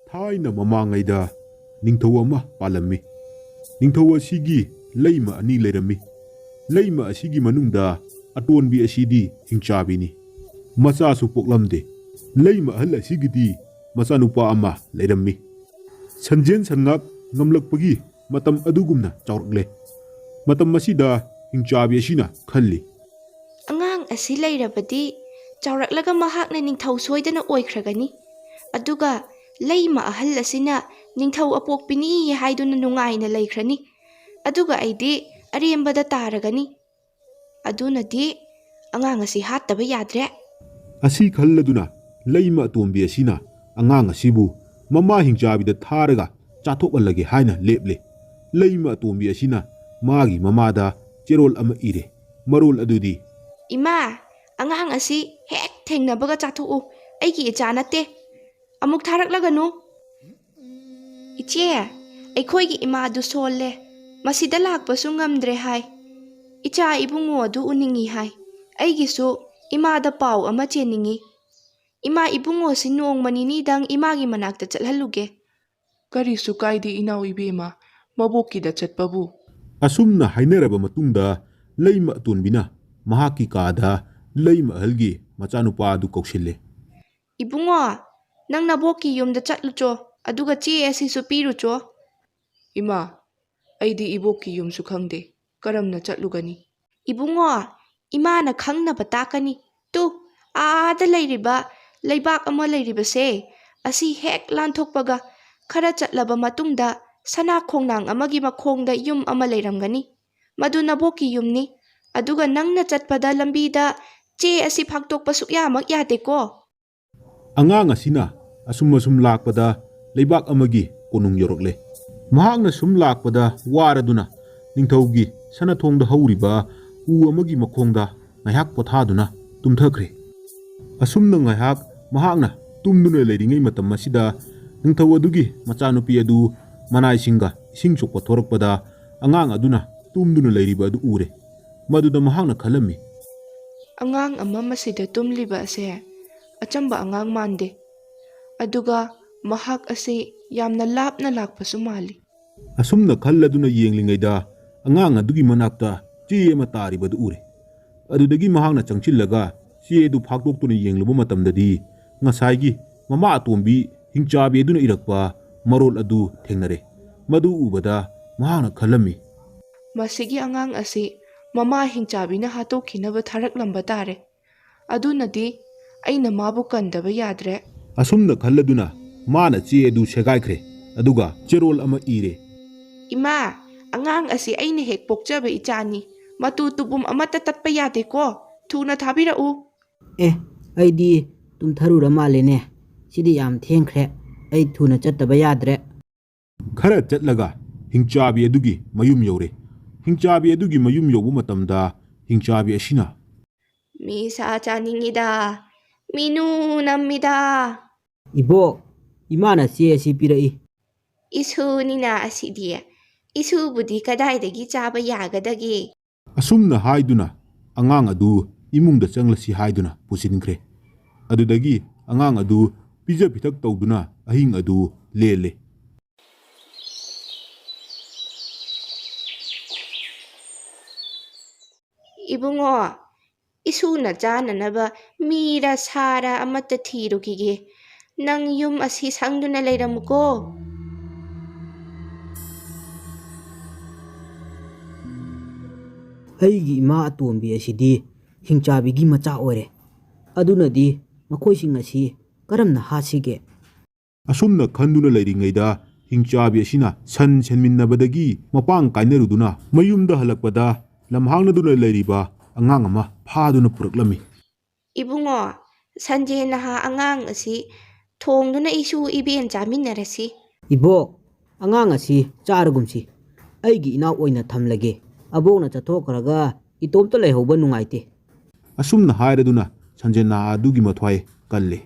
ꯊꯥꯏꯅ ꯃꯃꯥꯡꯉꯩꯗ ꯅꯤꯡꯊꯧ ꯑꯃ ꯄꯥꯜꯂꯝꯃꯤ꯫ ꯅꯤꯡꯊꯧ ꯑꯁꯤꯒꯤ ꯂꯩꯃ ꯑꯅꯤ ꯂꯩꯔꯝꯃꯤ꯫ ꯂꯩꯃ ꯑꯁꯤꯒꯤ ꯃꯅꯨꯡꯗ ꯑꯇꯣꯟꯕꯤ ꯑꯁꯤꯗꯤ ꯍꯤꯡꯆꯥꯕꯤꯅꯤ꯫ ꯃꯆꯥꯁꯨ ꯄꯣꯛꯂꯝꯗꯦ꯫ ꯂꯩꯃ ꯑꯍꯜ ꯑꯁꯤꯒꯤꯗꯤ ꯃꯆꯥꯅꯨꯄꯥ ꯑꯃ ꯂꯩꯔꯝꯃꯤ꯫ ꯁꯟꯖꯦꯟ ꯁꯟꯉꯥꯛ ꯉꯝꯂꯛꯄꯒꯤ ꯃꯇꯝ ꯑꯗꯨꯒꯨꯝꯅ ꯆꯥꯎꯔꯛꯂꯦ꯫ ꯃꯇꯝ ꯑꯁꯤꯗ ꯍꯤꯡꯆꯥꯕꯤ ꯑꯁꯤꯅ ꯈꯜꯂꯤ, ꯑꯉꯥꯡ ꯑꯁꯤ ꯂꯩꯔꯕꯗꯤ ꯆꯥꯎꯔꯛꯂꯒ ꯃꯍꯥꯛꯅ ꯅꯤꯡꯊꯧ ꯁꯣꯏꯗꯅ ꯑꯣꯏꯈ꯭ꯔꯒꯅꯤ꯫ ꯑꯗꯨꯒ ꯂꯩꯃ ꯑꯍꯜ ꯑꯁꯤꯅ ꯅꯤꯡꯊꯧ ꯑꯄꯣꯛꯄꯤꯅꯤ ꯍꯥꯏꯗꯨꯅ ꯅꯨꯡꯉꯥꯏꯅ ꯂꯩꯈ꯭ꯔꯅꯤ꯫ ꯑꯗꯨꯒ ꯑꯩꯗꯤ ꯑꯔꯦꯝꯕꯗ ꯇꯥꯔꯒꯅꯤ꯫ ꯑꯗꯨꯅꯗꯤ ꯑꯉꯥꯡ ꯑꯁꯤ ꯍꯥꯠꯇꯕ ꯌꯥꯗ꯭ꯔꯦ꯫ ꯑꯁꯤ ꯈꯜꯂꯗꯨꯅ ꯂꯩꯃ ꯑꯇꯣꯝꯕꯤ ꯑꯁꯤꯅ ꯑꯉꯥꯡ ꯑꯁꯤꯕꯨ ꯃꯃꯥ ꯍꯤꯡꯆꯥꯕꯤꯗ ꯊꯥꯔꯒ ꯆꯥꯊꯣꯛꯍꯜꯂꯒꯦ ꯍꯥꯏꯅ ꯂꯦꯞꯂꯦ꯫ ꯂꯩꯃ ꯑꯇꯣꯝꯕꯤ ꯑꯁꯤꯅ ꯃꯥꯒꯤ ꯃꯃꯥꯗ ꯆꯦꯔꯣꯜ ꯑꯃ ꯏꯔꯦ꯫ ꯃꯔꯣꯜ ꯑꯗꯨꯗꯤ, ꯏꯃꯥ, ꯑꯉꯥꯡ ꯑꯁꯤ ꯍꯦꯛ ꯊꯦꯡꯅꯕꯒ ꯆꯥꯊꯣꯛꯎ꯫ ꯑꯩꯒꯤ ꯏꯆꯥ ꯅꯠꯇꯦ꯫ ꯑꯃꯨꯛ ꯊꯥꯔꯛꯂꯒꯅꯨ꯫ ꯏꯆꯦ, ꯑꯩꯈꯣꯏꯒꯤ ꯏꯃꯥꯗꯨ ꯁꯣꯜꯂꯦ꯫ ꯃꯁꯤꯗ ꯂꯥꯛꯄꯁꯨ ꯉꯝꯗ꯭ꯔꯦ ꯍꯥꯏ꯫ ꯏꯆꯥ ꯏꯕꯨꯡꯉꯣ ꯑꯗꯨ ꯎꯅꯤꯡꯉꯤ ꯍꯥꯏ꯫ ꯑꯩꯒꯤꯁꯨ ꯏꯃꯥꯗ ꯄꯥꯎ ꯑꯃ ꯆꯦꯟꯅꯤꯡꯉꯤ꯫ ꯏꯃꯥ ꯏꯕꯨꯡꯉꯣꯁꯤ ꯅꯣꯡꯃ ꯅꯤꯅꯤꯗꯪ ꯏꯃꯥꯒꯤ ꯃꯅꯥꯛꯇ ꯆꯠꯍꯜꯂꯨꯒꯦ꯫ ꯀꯔꯤꯁꯨ ꯀꯥꯏꯗꯦ ꯏꯅꯥꯎ ꯏꯕꯦꯝꯃ, ꯃꯕꯣꯛꯀꯤꯗ ꯆꯠꯄꯕꯨ꯫ ꯑꯁꯨꯝꯅ ꯍꯥꯏꯅꯔꯕ ꯃꯇꯨꯡꯗ ꯂꯩꯃ ꯑꯇꯣꯟꯕꯤꯅ ꯃꯍꯥꯛꯀꯤ ꯀꯥꯗ ꯂꯩꯃ ꯑꯍꯜꯒꯤ ꯃꯆꯥꯅꯨꯄꯥ ꯑꯗꯨ ꯀꯧꯁꯤꯜꯂꯦ꯫ ꯏꯕꯨꯡꯉꯣ, ꯅꯪ ꯅꯕꯣꯛꯀꯤ ꯌꯨꯝꯗ ꯆꯠꯂꯨꯆꯣ, ꯑꯗꯨꯒ ꯆꯦ ꯑꯁꯤꯁꯨ ꯄꯤꯔꯨꯆꯣ꯫ ꯏꯃꯥ, ꯑꯩꯗꯤ ꯏꯕꯣꯛꯀꯤ ꯌꯨꯝꯁꯨ ꯈꯪꯗꯦ, ꯀꯔꯝꯅ ꯆꯠꯂꯨꯒꯅꯤ? ꯏꯕꯨꯡꯉꯣ, ꯏꯃꯥꯅ ꯈꯪꯅꯕ ꯇꯥꯛꯀꯅꯤ꯫ ꯑꯥꯗ ꯂꯩꯔꯤꯕ ꯂꯩꯕꯥꯛ ꯑꯃ ꯂꯩꯔꯤꯕꯁꯦ, ꯑꯁꯤ ꯍꯦꯛ ꯂꯥꯟꯊꯣꯛꯄꯒ ꯈꯔ ꯆꯠꯂꯕ ꯃꯇꯨꯡꯗ ꯁꯅꯥ ꯈꯣꯡꯅꯥꯡ ꯑꯃꯒꯤ ꯃꯈꯣꯡꯗ ꯌꯨꯝ ꯑꯃ ꯂꯩꯔꯝꯒꯅꯤ꯫ ꯃꯗꯨ ꯅꯕꯣꯛꯀꯤ ꯌꯨꯝꯅꯤ꯫ ꯑꯗꯨꯒ ꯅꯪꯅ ꯆꯠꯄꯗ ꯂꯝꯕꯤꯗ ꯆꯦ ꯑꯁꯤ ꯐꯥꯛꯇꯣꯛꯄ ꯁꯨꯛꯌꯥꯃꯛ ꯌꯥꯗꯦꯀꯣ꯫ ꯑꯉꯥꯡ ꯑꯁꯤꯅ ꯑꯁꯨꯝ ꯂꯥꯛꯄꯗ ꯂꯩꯕꯥꯛ ꯑꯃꯒꯤ ꯀꯣꯅꯨꯡ ꯌꯧꯔꯛꯂꯦ꯫ ꯃꯍꯥꯛꯅ ꯁꯨꯝ ꯂꯥꯛꯄꯗ ꯋꯥꯔꯗꯨꯅ ꯅꯤꯡꯊꯧꯒꯤ ꯁꯅꯊꯣꯡꯗ ꯍꯧꯔꯤꯕ ꯎ ꯑꯃꯒꯤ ꯃꯈꯣꯡꯗ ꯉꯥꯏꯍꯥꯛ ꯄꯣꯊꯥꯗꯨꯅ ꯇꯨꯝꯊꯈ꯭ꯔꯦ꯫ ꯑꯁꯨꯝꯅ ꯉꯥꯏꯍꯥꯛ ꯃꯍꯥꯛꯅ ꯇꯨꯝꯗꯨꯅ ꯂꯩꯔꯤꯉꯩ ꯃꯇꯝ ꯑꯁꯤꯗ ꯅꯤꯡꯊꯧ ꯑꯗꯨꯒꯤ ꯃꯆꯥꯅꯨꯄꯤ ꯑꯗꯨ ꯃꯅꯥꯏꯁꯤꯡꯒ ꯏꯁꯤꯡ ꯁꯣꯛꯄ ꯊꯣꯔꯛꯄꯗ ꯑꯉꯥꯡ ꯑꯗꯨꯅ ꯇꯨꯝꯗꯨꯅ ꯂꯩꯔꯤꯕ ꯑꯗꯨ ꯎꯔꯦ꯫ ꯃꯗꯨꯗ ꯃꯍꯥꯛꯅ ꯈꯜꯂꯝꯃꯤ, ꯑꯉꯥꯡ ꯑꯃ ꯃꯁꯤꯗ ꯇꯨꯝꯂꯤꯕ ꯑꯁꯦ ꯑꯆꯝꯕ ꯑꯉꯥꯡ ꯃꯥꯟꯗꯦ꯫ ꯑꯗꯨꯒ ꯃꯍꯥꯛ ꯑꯁꯤ ꯌꯥꯝꯅ ꯂꯥꯞꯅ ꯂꯥꯛꯄꯁꯨ ꯃꯥꯜꯂꯤ꯫ ꯑꯁꯨꯝꯅ ꯈꯜꯂꯗꯨꯅ ꯌꯦꯡꯂꯤꯉꯩꯗ ꯑꯉꯥꯡ ꯑꯗꯨꯒꯤ ꯃꯅꯥꯛꯇ ꯆꯦ ꯑꯃ ꯇꯥꯔꯤꯕꯗꯨ ꯎꯔꯦ꯫ ꯑꯗꯨꯗꯒꯤ ꯃꯍꯥꯛꯅ ꯆꯪꯁꯤꯜꯂꯒ ꯆꯦ ꯑꯗꯨ ꯐꯥꯛꯇꯣꯛꯇꯨꯅ ꯌꯦꯡꯂꯨꯕ ꯃꯇꯝꯗꯗꯤ ꯉꯁꯥꯏꯒꯤ ꯃꯃꯥ ꯑꯇꯣꯝꯕꯤ ꯍꯤꯡꯆꯥꯕꯤ ꯑꯗꯨꯅ ꯏꯔꯛꯄ ꯃꯔꯣꯜ ꯑꯗꯨ ꯊꯦꯡꯅꯔꯦ꯫ ꯃꯗꯨ ꯎꯕꯗ ꯃꯍꯥꯛꯅ ꯈꯜꯂꯝꯃꯤ, ꯃꯁꯤꯒꯤ ꯑꯉꯥꯡ ꯑꯁꯤ ꯃꯃꯥ ꯍꯤꯡꯆꯥꯕꯤꯅ ꯍꯥꯠꯇꯣꯛꯈꯤꯅꯕ ꯊꯥꯔꯛꯂꯝꯕ ꯇꯥꯔꯦ꯫ ꯑꯗꯨꯅꯗꯤ ꯑꯩꯅ ꯃꯥꯕꯨ ꯀꯟꯗꯕ ꯌꯥꯗ꯭ꯔꯦ꯫ ꯑꯁꯨꯝꯅ ꯈꯜꯂꯗꯨꯅ ꯃꯥꯅ ꯆꯦ ꯑꯗꯨ ꯁꯦꯒꯥꯏꯈ꯭ꯔꯦ꯫ ꯑꯗꯨꯒ ꯆꯦꯔꯣꯜ ꯑꯃ ꯏꯔꯦ꯫ ꯏꯃꯥ, ꯑꯉꯥꯡ ꯑꯁꯤ ꯑꯩꯅ ꯍꯦꯛ ꯄꯣꯛꯆꯕ ꯏꯆꯥꯅꯤ꯫ ꯃꯇꯨ ꯇꯨꯄꯨꯝ ꯑꯃꯠꯇ ꯇꯠꯄ ꯌꯥꯗꯦꯀꯣ꯫ ꯊꯨꯅ ꯊꯥꯕꯤꯔꯛꯎ꯫ ꯑꯩꯗꯤ ꯇꯨꯝꯊꯔꯨꯔ ꯃꯥꯜꯂꯦꯅꯦ꯫ ꯁꯤꯗꯤ ꯌꯥꯝ ꯊꯦꯡꯈ꯭ꯔꯦ꯫ ꯑꯩ ꯊꯨꯅ ꯆꯠꯇꯕ ꯌꯥꯗ꯭ꯔꯦ꯫ ꯈꯔ ꯆꯠꯂꯒ ꯍꯤꯡꯆꯥꯕꯤ ꯑꯗꯨꯒꯤ ꯃꯌꯨꯝ ꯌꯧꯔꯦ꯫ ꯍꯤꯡꯆꯥꯕꯤ ꯑꯗꯨꯒꯤ ꯃꯌꯨꯝ ꯌꯧꯕ ꯃꯇꯝꯗ ꯍꯤꯡꯆꯥꯕꯤ ꯑꯁꯤꯅ, ꯃꯤ ꯁꯥ ꯆꯥꯅꯤꯡꯉꯤꯗ, ꯃꯤꯅꯨ ꯅꯝꯃꯤꯗ꯫ ꯏꯕꯣꯛ, ꯏꯃꯥꯅ ꯆꯦ ꯑꯁꯤ ꯄꯤꯔꯛꯏ꯫ ꯏꯁꯨꯅꯤꯅ ꯑꯁꯤꯗꯤ꯫ ꯏꯁꯨꯕꯨꯗꯤ ꯀꯗꯥꯏꯗꯒꯤ ꯆꯥꯕ ꯌꯥꯒꯗꯒꯦ? ꯑꯁꯨꯝꯅ ꯍꯥꯏꯗꯨꯅ ꯑꯉꯥꯡ ꯑꯗꯨ ꯏꯃꯨꯡꯗ ꯆꯪꯂꯁꯤ ꯍꯥꯏꯗꯨꯅ ꯄꯨꯁꯤꯟꯈ꯭ꯔꯦ꯫ ꯑꯗꯨꯗꯒꯤ ꯑꯉꯥꯡ ꯑꯗꯨ ꯄꯤꯖ ꯄꯤꯊꯛ ꯇꯧꯗꯨꯅ ꯑꯍꯤꯡ ꯑꯗꯨ ꯂꯦꯜꯂꯦ꯫ ꯏꯕꯨꯡꯉꯣ, ꯏꯁꯨꯅ ꯆꯥꯅꯅꯕ ꯃꯤꯔ ꯁꯥꯔ ꯑꯃꯠꯇ ꯊꯤꯔꯨꯈꯤꯒꯦ꯫ ꯅꯪ ꯌꯨꯝ ꯑꯁꯤ ꯁꯪꯗꯨꯅ ꯂꯩꯔꯝꯃꯨꯀꯣ꯫ ꯑꯩꯒꯤ ꯏꯃꯥ ꯑꯇꯣꯝꯕꯤ ꯑꯁꯤꯗꯤ ꯍꯤꯡꯆꯥꯕꯤꯒꯤ ꯃꯆꯥ ꯑꯣꯏꯔꯦ꯫ ꯑꯗꯨꯅꯗꯤ ꯃꯈꯣꯏꯁꯤꯡ ꯑꯁꯤ ꯀꯔꯝꯅ ꯍꯥꯠꯁꯤꯒꯦ? ꯑꯁꯨꯝꯅ ꯈꯟꯗꯨꯅ ꯂꯩꯔꯤꯉꯩꯗ ꯍꯤꯡꯆꯥꯕꯤ ꯑꯁꯤꯅ ꯁꯟ ꯁꯦꯟꯃꯤꯟꯅꯕꯗꯒꯤ ꯃꯄꯥꯡ ꯀꯥꯏꯅꯔꯨꯗꯨꯅ ꯃꯌꯨꯝꯗ ꯍꯜꯂꯛꯄꯗ ꯂꯝꯍꯥꯡꯂꯗꯨꯅ ꯂꯩꯔꯤꯕ ꯑꯉꯥꯡ ꯑꯃ ꯐꯥꯗꯨꯅ ꯄꯨꯔꯛꯂꯝꯃꯤ꯫ ꯏꯕꯨꯡꯉꯣ, ꯁꯟꯖꯦ ꯅꯍꯥ ꯑꯉꯥꯡ ꯑꯁꯤ ꯊꯣꯡꯗꯨꯅ ꯏꯁꯨ ꯏꯕꯦꯟ ꯆꯥꯃꯤꯟꯅꯔꯁꯤ꯫ ꯏꯕꯣꯛ, ꯑꯉꯥꯡ ꯑꯁꯤ ꯆꯥꯔꯒꯨꯝꯁꯤ꯫ ꯑꯩꯒꯤ ꯏꯅꯥꯎ ꯑꯣꯏꯅ ꯊꯝꯂꯒꯦ꯫ ꯑꯕꯣꯛꯅ ꯆꯠꯊꯣꯛꯈ꯭ꯔꯒ ꯏꯇꯣꯝꯇ ꯂꯩꯍꯧꯕ ꯅꯨꯡꯉꯥꯏꯇꯦ꯫ ꯑꯁꯨꯝꯅ ꯍꯥꯏꯔꯗꯨꯅ ꯁꯟꯖꯦꯟ ꯅꯍꯥ ꯑꯗꯨꯒꯤ ꯃꯊ꯭ꯋꯥꯏ ꯀꯜꯂꯦ꯫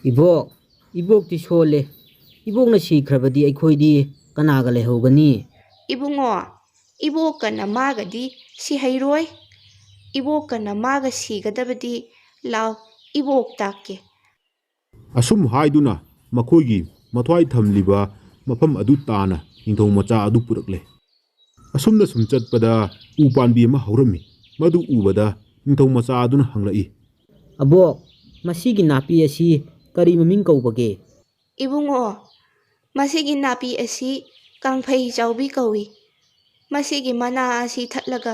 ꯏꯕꯣꯛ, ꯏꯕꯣꯛꯇꯤ ꯁꯣꯜꯂꯦ꯫ ꯏꯕꯣꯛꯅ ꯁꯤꯈ꯭ꯔꯕꯗꯤ ꯑꯩꯈꯣꯏꯗꯤ ꯀꯅꯥꯒ ꯂꯩꯍꯧꯒꯅꯤ? ꯏꯕꯨꯡꯉꯣ, ꯏꯕꯣꯛꯀ ꯅꯃꯥꯒꯗꯤ ꯁꯤꯍꯩꯔꯣꯏ꯫ ꯏꯕꯣꯛꯀ ꯅꯃꯥꯒ ꯁꯤꯒꯗꯕꯗꯤ ꯂꯥꯎ, ꯏꯕꯣꯛ ꯇꯥꯛꯀꯦ꯫ ꯑꯁꯨꯝ ꯍꯥꯏꯗꯨꯅ ꯃꯈꯣꯏꯒꯤ ꯃꯊ꯭ꯋꯥꯏ ꯊꯝꯂꯤꯕ ꯃꯐꯝ ꯑꯗꯨ ꯇꯥꯅ ꯅꯤꯡꯊꯧ ꯃꯆꯥ ꯑꯗꯨ ꯄꯨꯔꯛꯂꯦ꯫ ꯑꯁꯨꯝꯅ ꯁꯨꯝ ꯆꯠꯄꯗ ꯎ ꯄꯥꯟꯕꯤ ꯑꯃ ꯍꯧꯔꯝꯃꯤ꯫ ꯃꯗꯨ ꯎꯕꯗ ꯅꯤꯡꯊꯧ ꯃꯆꯥ ꯑꯗꯨꯅ ꯍꯪꯂꯛꯏ, ꯑꯕꯣꯛ, ꯃꯁꯤꯒꯤ ꯅꯥꯄꯤ ꯑꯁꯤ ꯀꯔꯤ ꯃꯃꯤꯡ ꯀꯧꯕꯒꯦ? ꯏꯕꯨꯡꯉꯣ, ꯃꯁꯤꯒꯤ ꯅꯥꯄꯤ ꯑꯁꯤ ꯀꯥꯡꯐꯩ ꯆꯥꯎꯕꯤ ꯀꯧꯏ꯫ ꯃꯁꯤꯒꯤ ꯃꯅꯥ ꯑꯁꯤ ꯊꯠꯂꯒ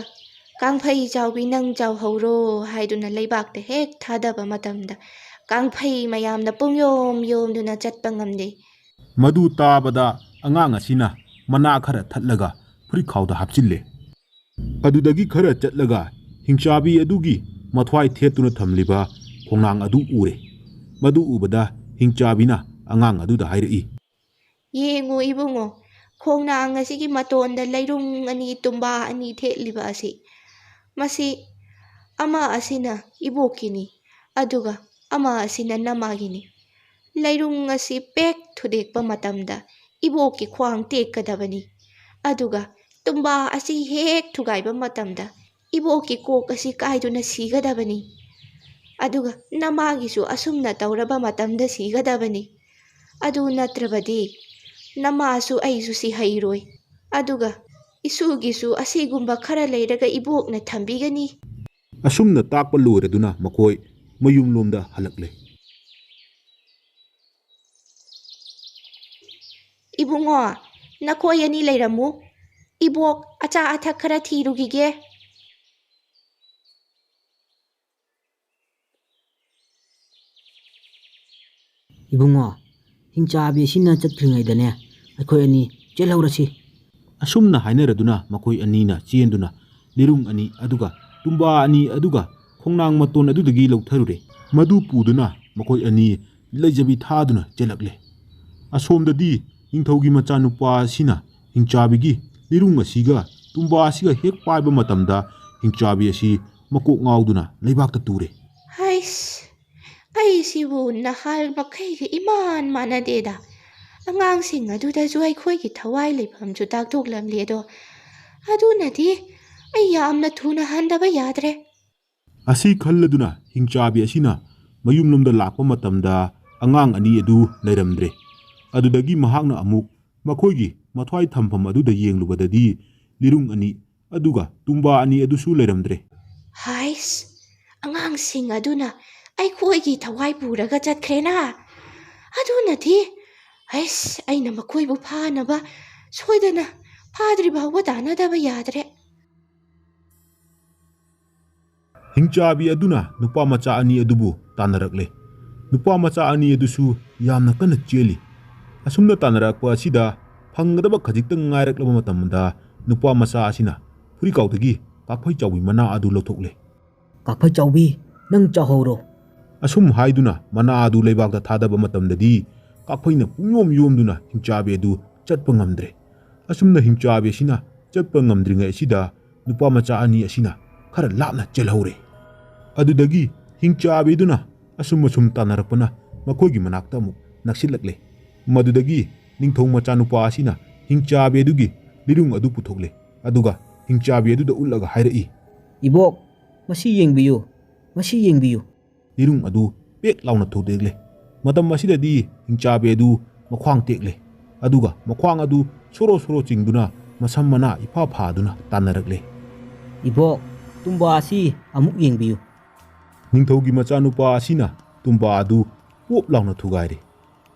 ꯀꯥꯡꯐꯩ ꯆꯥꯎꯕꯤ ꯅꯪ ꯆꯥꯎꯍꯧꯔꯣ ꯍꯥꯏꯗꯨꯅ ꯂꯩꯕꯥꯛꯇ ꯍꯦꯛ ꯊꯥꯗꯕ ꯃꯇꯝꯗ ꯀꯥꯡꯐꯩ ꯃꯌꯥꯝꯅ ꯄꯨꯡꯌꯣꯝ ꯌꯣꯝꯗꯨꯅ ꯆꯠꯄ ꯉꯝꯗꯦ꯫ ꯃꯗꯨ ꯇꯥꯕꯗ ꯑꯉꯥꯡ ꯑꯁꯤꯅ ꯃꯅꯥ ꯈꯔ ꯊꯠꯂꯒ ꯐꯨꯔꯤꯠꯈꯥꯎꯗ ꯍꯥꯞꯆꯤꯜꯂꯦ꯫ ꯑꯗꯨꯗꯒꯤ ꯈꯔ ꯆꯠꯂꯒ ꯍꯤꯡꯆꯥꯕꯤ ꯑꯗꯨꯒꯤ ꯃꯊ꯭ꯋꯥꯏ ꯊꯦꯠꯇꯨꯅ ꯊꯝꯂꯤꯕ ꯈꯣꯡꯅꯥꯡ ꯑꯗꯨ ꯎꯔꯦ꯫ ꯃꯗꯨ ꯎꯕꯗ ꯍꯤꯡꯆꯥꯕꯤꯅ ꯑꯉꯥꯡ ꯑꯗꯨꯗ ꯍꯥꯏꯔꯛꯏ, ꯌꯦꯡꯉꯨ ꯏꯕꯨꯡꯉꯣ, ꯈꯣꯡꯅꯥꯡ ꯑꯁꯤꯒꯤ ꯃꯇꯣꯟꯗ ꯂꯩꯔꯨꯡ ꯑꯅꯤ ꯇꯨꯝꯕꯥ ꯑꯅꯤ ꯊꯦꯠꯂꯤꯕ ꯑꯁꯤ, ꯃꯁꯤ ꯑꯃ ꯑꯁꯤꯅ ꯏꯕꯣꯛꯀꯤꯅꯤ, ꯑꯗꯨꯒ ꯑꯃ ꯑꯁꯤꯅ ꯅꯃꯥꯒꯤꯅꯤ꯫ ꯂꯩꯔꯨꯡ ꯑꯁꯤ ꯄꯦꯛ ꯊꯨꯗꯦꯛꯄ ꯃꯇꯝꯗ ꯏꯕꯣꯛꯀꯤ ꯈ꯭ꯋꯥꯡ ꯇꯦꯛꯀꯗꯕꯅꯤ, ꯑꯗꯨꯒ ꯇꯨꯝꯕꯥ ꯑꯁꯤ ꯍꯦꯛ ꯊꯨꯒꯥꯏꯕ ꯃꯇꯝꯗ ꯏꯕꯣꯛꯀꯤ ꯀꯣꯛ ꯑꯁꯤ ꯀꯥꯏꯗꯨꯅ ꯁꯤꯒꯗꯕꯅꯤ, ꯑꯗꯨꯒ ꯅꯃꯥꯒꯤꯁꯨ ꯑꯁꯨꯝꯅ ꯇꯧꯔꯕ ꯃꯇꯝꯗ ꯁꯤꯒꯗꯕꯅꯤ꯫ ꯑꯗꯨ ꯅꯠꯇ꯭ꯔꯕꯗꯤ ꯅꯃꯥꯁꯨ ꯑꯩꯁꯨ ꯁꯤꯍꯩꯔꯣꯏ, ꯑꯗꯨꯒ ꯏꯁꯨꯒꯤꯁꯨ ꯑꯁꯤꯒꯨꯝꯕ ꯈꯔ ꯂꯩꯔꯒ ꯏꯕꯣꯛꯅ ꯊꯝꯕꯤꯒꯅꯤ꯫ ꯑꯁꯨꯝꯅ ꯇꯥꯛꯄ ꯂꯣꯏꯔꯗꯨꯅ ꯃꯈꯣꯏ ꯃꯌꯨꯝꯂꯣꯝꯗ ꯍꯜꯂꯛꯂꯦ꯫ ꯏꯕꯨꯡꯉꯣ, ꯅꯈꯣꯏ ꯑꯅꯤ ꯂꯩꯔꯝꯃꯨ, ꯏꯕꯣꯛ ꯑꯆꯥ ꯑꯊꯛ ꯈꯔ ꯊꯤꯔꯨꯈꯤꯒꯦ꯫ ꯏꯕꯨꯡꯉꯣ, ꯍꯤꯡꯆꯥꯕꯤ ꯑꯁꯤꯅ ꯆꯠꯈ꯭ꯔꯤꯉꯩꯗꯅꯦ ꯑꯩꯈꯣꯏ ꯑꯅꯤ ꯆꯦꯜꯍꯧꯔꯁꯤ꯫ ꯑꯁꯨꯝꯅ ꯍꯥꯏꯅꯔꯗꯨꯅ ꯃꯈꯣꯏ ꯑꯅꯤꯅ ꯆꯦꯟꯗꯨꯅ ꯂꯤꯔꯨꯡ ꯑꯅꯤ ꯑꯗꯨꯒ ꯇꯨꯝꯕꯥ ꯑꯅꯤ ꯑꯗꯨꯒ ꯈꯣꯡꯅꯥꯡ ꯃꯇꯣꯟ ꯑꯗꯨꯗꯒꯤ ꯂꯧꯊꯔꯨꯔꯦ꯫ ꯃꯗꯨ ꯄꯨꯗꯨꯅ ꯃꯈꯣꯏ ꯑꯅꯤ ꯂꯩꯖꯕꯤ ꯊꯥꯗꯨꯅ ꯆꯦꯜꯂꯛꯂꯦ꯫ ꯑꯁꯣꯝꯗꯗꯤ ꯅꯤꯡꯊꯧꯒꯤ ꯃꯆꯥꯅꯨꯄꯥ ꯑꯁꯤꯅ ꯍꯤꯡꯆꯥꯕꯤꯒꯤ ꯂꯤꯔꯨꯡ ꯑꯁꯤꯒ ꯇꯨꯝꯕꯥ ꯑꯁꯤꯒ ꯍꯦꯛ ꯄꯥꯏꯕ ꯃꯇꯝꯗ ꯍꯤꯡꯆꯥꯕꯤ ꯑꯁꯤ ꯃꯀꯣꯛ ꯉꯥꯎꯗꯨꯅ ꯂꯩꯕꯥꯛꯇ ꯇꯨꯔꯦ꯫ ꯍꯩꯁ, ꯑꯩꯁꯤꯕꯨ ꯅꯍꯥꯜ ꯃꯈꯩꯒ ꯏꯃꯥꯟ ꯃꯥꯟꯅꯗꯦꯗ꯫ ꯑꯉꯥꯡꯁꯤꯡ ꯑꯗꯨꯗꯁꯨ ꯑꯩꯈꯣꯏꯒꯤ ꯊꯋꯥꯏ ꯂꯩꯐꯝꯁꯨ ꯇꯥꯛꯊꯣꯛꯂꯝꯂꯦ, ꯑꯗꯣ ꯑꯗꯨꯅꯗꯤ ꯑꯩ ꯌꯥꯝꯅ ꯊꯨꯅ ꯍꯟꯗꯕ ꯌꯥꯗ꯭ꯔꯦ꯫ ꯑꯁꯤ ꯈꯜꯂꯗꯨꯅ ꯍꯤꯡꯆꯥꯕꯤ ꯑꯁꯤꯅ ꯃꯌꯨꯝꯂꯣꯝꯗ ꯂꯥꯛꯄ ꯃꯇꯝꯗ ꯑꯉꯥꯡ ꯑꯅꯤ ꯑꯗꯨ ꯂꯩꯔꯝꯗ꯭ꯔꯦ꯫ ꯑꯗꯨꯗꯒꯤ ꯃꯍꯥꯛꯅ ꯑꯃꯨꯛ ꯃꯈꯣꯏꯒꯤ ꯃꯊ꯭ꯋꯥꯏ ꯊꯝꯐꯝ ꯑꯗꯨꯗ ꯌꯦꯡꯂꯨꯕꯗꯗꯤ ꯂꯤꯔꯨꯡ ꯑꯅꯤ ꯑꯗꯨꯒ ꯇꯨꯝꯕꯥ ꯑꯅꯤ ꯑꯗꯨꯁꯨ ꯂꯩꯔꯝꯗ꯭ꯔꯦ꯫ ꯍꯥꯏꯁ, ꯑꯉꯥꯡꯁꯤꯡ ꯑꯗꯨꯅ ꯑꯩꯈꯣꯏꯒꯤ ꯊꯋꯥꯏ ꯄꯨꯔꯒ ꯆꯠꯈ꯭ꯔꯦꯅ꯫ ꯑꯗꯨꯅꯗꯤ ꯑꯩꯁ, ꯑꯩꯅ ꯃꯈꯣꯏꯕꯨ ꯐꯥꯅꯕ ꯁꯣꯏꯗꯅ ꯐꯥꯗ꯭ꯔꯤ ꯐꯥꯎꯕ ꯇꯥꯟꯅꯗꯕ ꯌꯥꯗ꯭ꯔꯦ꯫ ꯍꯤꯡꯆꯥꯕꯤ ꯑꯗꯨꯅ ꯅꯨꯄꯥ ꯃꯆꯥ ꯑꯅꯤ ꯑꯗꯨꯕꯨ ꯇꯥꯟꯅꯔꯛꯂꯦ꯫ ꯅꯨꯄꯥ ꯃꯆꯥ ꯑꯅꯤ ꯑꯗꯨꯁꯨ ꯌꯥꯝꯅ ꯀꯟꯅ ꯆꯦꯜꯂꯤ꯫ ꯑꯁꯨꯝꯅ ꯇꯥꯟꯅꯔꯛꯄ ꯑꯁꯤꯗ ꯐꯪꯒꯗꯕ ꯈꯖꯤꯛꯇꯪ ꯉꯥꯏꯔꯛꯂꯕ ꯃꯇꯝꯗ ꯅꯨꯄꯥ ꯃꯆꯥ ꯑꯁꯤꯅ ꯐꯨꯔꯤꯀꯥꯎꯗꯒꯤ ꯀꯥꯛꯐꯩ ꯆꯥꯎꯕꯤ ꯃꯅꯥ ꯑꯗꯨ ꯂꯧꯊꯣꯛꯂꯦ꯫ ꯀꯥꯛꯐꯩ ꯆꯥꯎꯕꯤ, ꯅꯪ ꯆꯥꯎꯍꯧꯔꯣ꯫ ꯑꯁꯨꯝ ꯍꯥꯏꯗꯨꯅ ꯃꯅꯥ ꯑꯗꯨ ꯂꯩꯕꯥꯛꯇ ꯊꯥꯗꯕ ꯃꯇꯝꯗꯗꯤ ꯀꯥꯛꯐꯩꯅ ꯄꯨꯡꯌꯣꯝ ꯌꯣꯝꯗꯨꯅ ꯍꯤꯡꯆꯥꯕꯤ ꯑꯗꯨ ꯆꯠꯄ ꯉꯝꯗ꯭ꯔꯦ꯫ ꯑꯁꯨꯝꯅ ꯍꯤꯡꯆꯥꯕꯤ ꯑꯁꯤꯅ ꯆꯠꯄ ꯉꯝꯗ꯭ꯔꯤꯉꯩ ꯑꯁꯤꯗ ꯅꯨꯄꯥ ꯃꯆꯥ ꯑꯅꯤ ꯑꯁꯤꯅ ꯈꯔ ꯂꯥꯞꯅ ꯆꯦꯜꯍꯧꯔꯦ꯫ ꯑꯗꯨꯗꯒꯤ ꯍꯤꯡꯆꯥꯕꯤꯗꯨꯅ ꯑꯁꯨꯝ ꯇꯥꯟꯅꯔꯛꯄꯅ ꯃꯈꯣꯏꯒꯤ ꯃꯅꯥꯛꯇ ꯑꯃꯨꯛ ꯅꯛꯁꯤꯜꯂꯛꯂꯦ꯫ ꯃꯗꯨꯗꯒꯤ ꯅꯤꯡꯊꯧ ꯃꯆꯥꯅꯨꯄꯥ ꯑꯁꯤꯅ ꯍꯤꯡꯆꯥꯕꯤ ꯑꯗꯨꯒꯤ ꯂꯤꯔꯨꯡ ꯑꯗꯨ ꯄꯨꯊꯣꯛꯂꯦ꯫ ꯑꯗꯨꯒ ꯍꯤꯡꯆꯥꯕꯤ ꯑꯗꯨꯗ ꯎꯠꯂꯒ ꯍꯥꯏꯔꯛꯏ, ꯏꯕꯣꯛ, ꯃꯁꯤ ꯌꯦꯡꯕꯤꯌꯨ, ꯃꯁꯤ ꯌꯦꯡꯕꯤꯌꯨ꯫ ꯂꯤꯔꯨꯡ ꯑꯗꯨ ꯄꯦꯛ ꯂꯥꯎꯅ ꯊꯨꯗꯦꯛꯂꯦ꯫ ꯃꯇꯝ ꯑꯁꯤꯗꯗꯤ ꯍꯤꯡꯆꯥꯕꯤ ꯑꯗꯨ ꯃꯈ꯭ꯋꯥꯡ ꯇꯦꯛꯂꯦ꯫ ꯑꯗꯨꯒ ꯃꯈ꯭ꯋꯥꯡ ꯑꯗꯨ ꯁꯣꯔꯣ ꯁꯣꯔꯣ ꯆꯤꯡꯗꯨꯅ ꯃꯁꯝ ꯃꯅꯥ ꯏꯐꯥ ꯐꯥꯗꯨꯅ ꯇꯥꯟꯅꯔꯛꯂꯦ꯫ ꯏꯕꯣꯛ, ꯇꯨꯝꯕꯥ ꯑꯁꯤ ꯑꯃꯨꯛ ꯌꯦꯡꯕꯤꯌꯨ꯫ ꯅꯤꯡꯊꯧꯒꯤ ꯃꯆꯥꯅꯨꯄꯥ ꯑꯁꯤꯅ ꯇꯨꯝꯕꯥ ꯑꯗꯨ ꯄꯣꯞ ꯂꯥꯎꯅ ꯊꯨꯒꯥꯏꯔꯦ꯫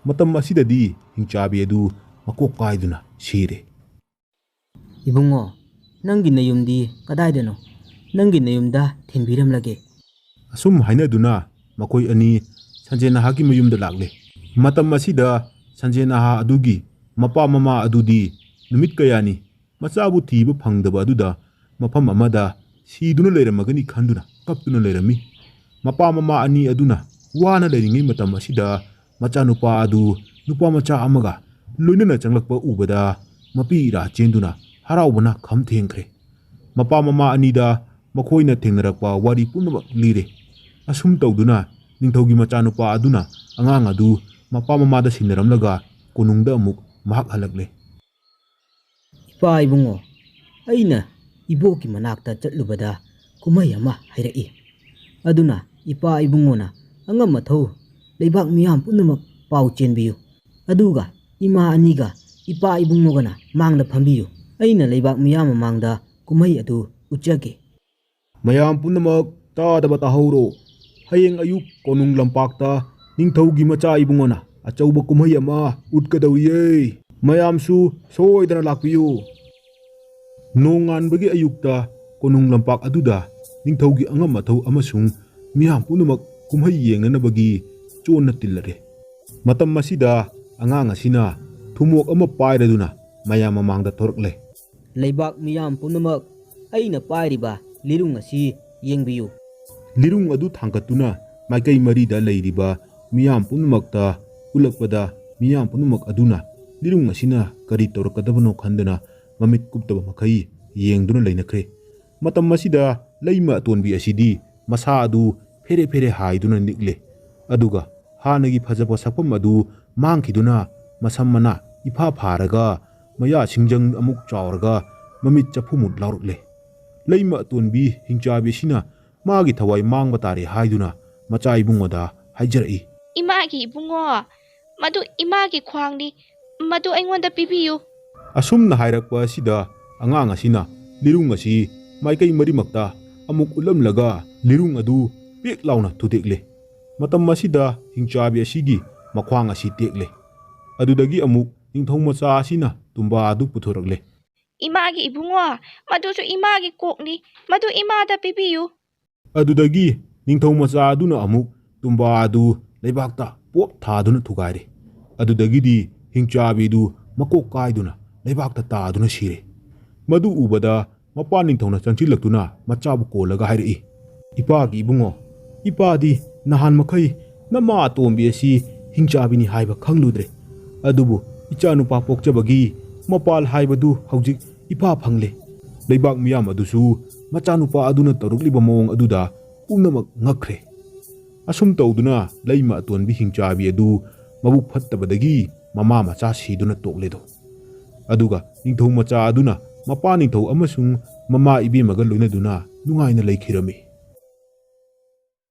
ꯃꯇꯝ ꯑꯁꯤꯗꯗꯤ ꯍꯤꯡꯆꯥꯕꯤ ꯑꯗꯨ ꯃꯀꯣꯛ ꯀꯥꯏꯗꯨꯅ ꯁꯤꯔꯦ꯫ ꯏꯕꯨꯡꯉꯣ, ꯅꯪꯒꯤ ꯅꯌꯨꯝꯗꯤ ꯀꯗꯥꯏꯗꯅꯣ? ꯅꯪꯒꯤ ꯅꯌꯨꯝꯗ ꯊꯤꯟꯕꯤꯔꯝꯂꯒꯦ꯫ ꯑꯁꯨꯝ ꯍꯥꯏꯅꯗꯨꯅ ꯃꯈꯣꯏ ꯑꯅꯤ ꯁꯟꯖꯦꯅꯥꯍꯥꯒꯤ ꯃꯌꯨꯝꯗ ꯂꯥꯛꯂꯦ꯫ ꯃꯇꯝ ꯑꯁꯤꯗ ꯁꯟꯖꯦꯅꯥꯍꯥ ꯑꯗꯨꯒꯤ ꯃꯄꯥ ꯃꯃꯥ ꯑꯗꯨꯗꯤ ꯅꯨꯃꯤꯠ ꯀꯌꯥꯅꯤ ꯃꯆꯥꯕꯨ ꯊꯤꯕ ꯐꯪꯗꯕ ꯑꯗꯨꯗ ꯃꯐꯝ ꯑꯃꯗ ꯁꯤꯗꯨꯅ ꯂꯩꯔꯝꯃꯒꯅꯤ ꯈꯟꯗꯨꯅ ꯀꯞꯇꯨꯅ ꯂꯩꯔꯝꯃꯤ꯫ ꯃꯄꯥ ꯃꯃꯥ ꯑꯅꯤ ꯑꯗꯨꯅ ꯋꯥꯅ ꯂꯩꯔꯤꯉꯩ ꯃꯇꯝ ꯑꯁꯤꯗ ꯃꯆꯥꯅꯨꯄꯥ ꯑꯗꯨ ꯅꯨꯄꯥ ꯃꯆꯥ ꯑꯃꯒ ꯂꯣꯏꯅꯅ ꯆꯪꯂꯛꯄ ꯎꯕꯗ ꯃꯄꯤ ꯏꯔꯥ ꯆꯦꯟꯗꯨꯅ ꯍꯔꯥꯎꯕꯅ ꯈꯝ ꯊꯦꯡꯈ꯭ꯔꯦ꯫ ꯃꯄꯥ ꯃꯃꯥ ꯑꯅꯤꯗ ꯃꯈꯣꯏꯅ ꯊꯦꯡꯅꯔꯛꯄ ꯋꯥꯔꯤ ꯄꯨꯝꯅꯃꯛ ꯂꯤꯔꯦ꯫ ꯑꯁꯨꯝ ꯇꯧꯗꯨꯅ ꯅꯤꯡꯊꯧꯒꯤ ꯃꯆꯥꯅꯨꯄꯥ ꯑꯗꯨꯅ ꯑꯉꯥꯡ ꯑꯗꯨ ꯃꯄꯥ ꯃꯃꯥꯗ ꯁꯤꯟꯅꯔꯝꯂꯒ ꯀꯣꯅꯨꯡꯗ ꯑꯃꯨꯛ ꯃꯍꯥꯛ ꯍꯜꯂꯛꯂꯦ꯫ ꯏꯄꯥ ꯏꯕꯨꯡꯉꯣ, ꯑꯩꯅ ꯏꯕꯣꯛꯀꯤ ꯃꯅꯥꯛꯇ ꯆꯠꯂꯨꯕꯗ ꯀꯨꯝꯍꯩ ꯑꯃ ꯍꯥꯏꯔꯛꯏ꯫ ꯑꯗꯨꯅ ꯏꯄꯥ ꯏꯕꯨꯡꯉꯣꯅ ꯑꯉꯝ ꯑꯊꯧ ꯂꯩꯕꯥꯛ ꯃꯤꯌꯥꯝ ꯄꯨꯝꯅꯃꯛ ꯄꯥꯎ ꯆꯦꯟꯕꯤꯌꯨ ꯑꯗꯨꯒ ꯏꯃꯥ ꯑꯅꯤꯒ ꯏꯄꯥ ꯏꯕꯨꯡꯉꯣꯒꯅ ꯃꯥꯡꯗ ꯐꯝꯕꯤꯌꯨ ꯑꯩꯅ ꯂꯩꯕꯥꯛ ꯃꯤꯌꯥꯝ ꯃꯃꯥꯡꯗ ꯀꯨꯝꯍꯩ ꯑꯗꯨ ꯎꯠꯆꯒꯦ ꯃꯌꯥꯝ ꯄꯨꯝꯅꯃꯛ ꯇꯥꯗꯕ ꯇꯥꯍꯧꯔꯣ ꯍꯌꯦꯡ ꯑꯌꯨꯛ ꯀꯣꯅꯨꯡ ꯂꯝꯄꯥꯛꯇ ꯅꯤꯡꯊꯧꯒꯤ ꯃꯆꯥ ꯏꯕꯨꯡꯉꯣꯅ ꯑꯆꯧꯕ ꯀꯨꯝꯍꯩ ꯑꯃ ꯎꯠꯀꯗꯧꯔꯤꯌꯦ ꯃꯌꯥꯝꯁꯨ ꯁꯣꯏꯗꯅ ꯂꯥꯛꯄꯤꯌꯨ ꯅꯣꯡꯉꯥꯟꯕꯒꯤ ꯑꯌꯨꯛꯇ ꯀꯣꯅꯨꯡ ꯂꯝꯄꯥꯛ ꯑꯗꯨꯗ ꯅꯤꯡꯊꯧꯒꯤ ꯑꯉꯝ ꯑꯊꯧ ꯑꯃꯁꯨꯡ ꯃꯤꯌꯥꯝ ꯄꯨꯝꯅꯃꯛ ꯀꯨꯝꯍꯩ ꯌꯦꯡꯅꯅꯕꯒꯤ ꯆꯣꯟꯅ ꯇꯤꯜꯂꯔꯦ ꯃꯇꯝ ꯑꯁꯤꯗ ꯑꯉꯥꯡ ꯑꯁꯤꯅ ꯊꯨꯃꯣꯛ ꯑꯃ ꯄꯥꯏꯔꯗꯨꯅ ꯃꯌꯥꯝ ꯃꯃꯥꯡꯗ ꯊꯣꯔꯛꯂꯦ ꯂꯩꯕꯥꯛ ꯃꯤꯌꯥꯝ ꯄꯨꯝꯅꯃꯛ ꯑꯩꯅ ꯄꯥꯏꯔꯤꯕ ꯂꯤꯔꯨꯡ ꯑꯁꯤ ꯌꯦꯡꯕꯤꯌꯨ ꯂꯤꯔꯨꯡ ꯑꯗꯨ ꯊꯥꯡꯒꯠꯇꯨꯅ ꯃꯥꯏꯀꯩ ꯃꯔꯤꯗ ꯂꯩꯔꯤꯕ ꯃꯤꯌꯥꯝ ꯄꯨꯝꯅꯃꯛꯇ ꯎꯠꯂꯛꯄꯗ ꯃꯤꯌꯥꯝ ꯄꯨꯝꯅꯃꯛ ꯑꯗꯨꯅ ꯂꯤꯔꯨꯡ ꯑꯁꯤꯅ ꯀꯔꯤ ꯇꯧꯔꯛꯀꯗꯕꯅꯣ ꯈꯟꯗꯨꯅ ꯃꯃꯤꯠ ꯀꯨꯞꯇꯕ ꯃꯈꯩ ꯌꯦꯡꯗꯨꯅ ꯂꯩꯅꯈ꯭ꯔꯦ ꯃꯇꯝ ꯑꯁꯤꯗ ꯂꯩꯃ ꯑꯇꯣꯟꯕꯤ ꯑꯁꯤꯗꯤ ꯃꯁꯥ ꯑꯗꯨ ꯐꯦꯔꯦ ꯐꯦꯔꯦ ꯍꯥꯏꯗꯨꯅ ꯅꯤꯛꯂꯦ ꯑꯗꯨꯒ ꯍꯥꯟꯅꯒꯤ ꯐꯖꯕ ꯁꯛꯐꯝ ꯑꯗꯨ ꯃꯥꯡꯈꯤꯗꯨꯅ ꯃꯁꯝ ꯃꯅꯥ ꯏꯐꯥ ꯐꯥꯔꯒ ꯃꯌꯥ ꯁꯤꯡꯖꯪ ꯑꯃꯨꯛ ꯆꯥꯎꯔꯒ ꯃꯃꯤꯠ ꯆꯐꯨꯃꯨꯠ ꯂꯥꯎꯔꯛꯂꯦ ꯂꯩꯃ ꯑꯇꯣꯟꯕꯤ ꯍꯤꯡꯆꯥꯕꯤ ꯑꯁꯤꯅ ꯃꯥꯒꯤ ꯊꯋꯥꯏ ꯃꯥꯡꯕ ꯇꯥꯔꯦ ꯍꯥꯏꯗꯨꯅ ꯃꯆꯥ ꯏꯕꯨꯡꯉꯣꯗ ꯍꯥꯏꯖꯔꯛꯏ ꯏꯃꯥꯒꯤ ꯏꯕꯨꯡꯉꯣ ꯃꯗꯨ ꯏꯃꯥꯒꯤ ꯈ꯭ꯋꯥꯡꯅꯤ ꯃꯗꯨ ꯑꯩꯉꯣꯟꯗ ꯄꯤꯕꯤꯌꯨ ꯑꯁꯨꯝꯅ ꯍꯥꯏꯔꯛꯄ ꯑꯁꯤꯗ ꯑꯉꯥꯡ ꯑꯁꯤꯅ ꯂꯤꯔꯨꯡ ꯑꯁꯤ ꯃꯥꯏꯀꯩ ꯃꯔꯤꯃꯛꯇ ꯑꯃꯨꯛ ꯎꯠꯂꯝꯂꯒ ꯂꯤꯔꯨꯡ ꯑꯗꯨ ꯄꯦꯛ ꯂꯥꯎꯅ ꯊꯨꯗꯦꯛꯂꯦ ꯃꯇꯝ ꯑꯁꯤꯗ ꯍꯤꯡꯆꯥꯕꯤ ꯑꯁꯤꯒꯤ ꯃꯈ꯭ꯋꯥꯡ ꯑꯁꯤ ꯇꯦꯛꯂꯦ ꯑꯗꯨꯗꯒꯤ ꯑꯃꯨꯛ ꯅꯤꯡꯊꯧ ꯃꯆꯥ ꯑꯁꯤꯅ ꯇꯨꯝꯕꯥ ꯑꯗꯨ ꯄꯨꯊꯣꯔꯛꯂꯦ ꯏꯃꯥꯒꯤ ꯏꯕꯨꯡꯉꯣ ꯃꯗꯨꯁꯨ ꯏꯃꯥꯒꯤ ꯀꯣꯛꯅꯤ ꯃꯗꯨ ꯏꯃꯥꯗ ꯄꯤꯕꯤꯌꯨ ꯑꯗꯨꯗꯒꯤ ꯅꯤꯡꯊꯧ ꯃꯆꯥ ꯑꯗꯨꯅ ꯑꯃꯨꯛ ꯇꯨꯝꯕꯥ ꯑꯗꯨ ꯂꯩꯕꯥꯛꯇ ꯄꯣꯞ ꯊꯥꯗꯨꯅ ꯊꯨꯒꯥꯏꯔꯦ ꯑꯗꯨꯗꯒꯤꯗꯤ ꯍꯤꯡꯆꯥꯕꯤꯗꯨ ꯃꯀꯣꯛ ꯀꯥꯏꯗꯨꯅ ꯂꯩꯕꯥꯛꯇ ꯇꯥꯗꯨꯅ ꯁꯤꯔꯦ ꯃꯗꯨ ꯎꯕꯗ ꯃꯄꯥ ꯅꯤꯡꯊꯧꯅ ꯆꯪꯁꯤꯜꯂꯛꯇꯨꯅ ꯃꯆꯥꯕꯨ ꯀꯣꯜꯂꯒ ꯍꯥꯏꯔꯛꯏ ꯏꯄꯥꯒꯤ ꯏꯕꯨꯡꯉꯣ ꯏꯄꯥꯗꯤ ꯅꯍꯥꯟ ꯃꯈꯩ ꯅꯃꯥ ꯑꯇꯣꯝꯕꯤ ꯑꯁꯤ ꯍꯤꯡꯆꯥꯕꯤꯅꯤ ꯍꯥꯏꯕ ꯈꯪꯂꯨꯗ꯭ꯔꯦ ꯑꯗꯨꯕꯨ ꯏꯆꯥꯅꯨꯄꯥ ꯄꯣꯛꯆꯕꯒꯤ ꯃꯄꯥꯜ ꯍꯥꯏꯕꯗꯨ ꯍꯧꯖꯤꯛ ꯏꯄꯥ ꯐꯪꯂꯦ ꯂꯩꯕꯥꯛ ꯃꯤꯌꯥꯝ ꯑꯗꯨꯁꯨ ꯃꯆꯥꯅꯨꯄꯥ ꯑꯗꯨꯅ ꯇꯧꯔꯛꯂꯤꯕ ꯃꯑꯣꯡ ꯑꯗꯨꯗ ꯄꯨꯝꯅꯃꯛ ꯉꯛꯈ꯭ꯔꯦ ꯑꯁꯨꯝ ꯇꯧꯗꯨꯅ ꯂꯩꯃ ꯑꯇꯣꯟꯕꯤ ꯍꯤꯡꯆꯥꯕꯤ ꯑꯗꯨ ꯃꯕꯨꯛ ꯐꯠꯇꯕꯗꯒꯤ ꯃꯃꯥ ꯃꯆꯥ ꯁꯤꯗꯨꯅ ꯇꯣꯛꯂꯦꯗꯣ ꯑꯗꯨꯒ ꯅꯤꯡꯊꯧ ꯃꯆꯥ ꯑꯗꯨꯅ ꯃꯄꯥ ꯅꯤꯡꯊꯧ ꯑꯃꯁꯨꯡ ꯃꯃꯥ ꯏꯕꯦꯝꯃꯒ ꯂꯣꯏꯅꯗꯨꯅ ꯅꯨꯡꯉꯥꯏꯅ ꯂꯩꯈꯤꯔꯝꯃꯤ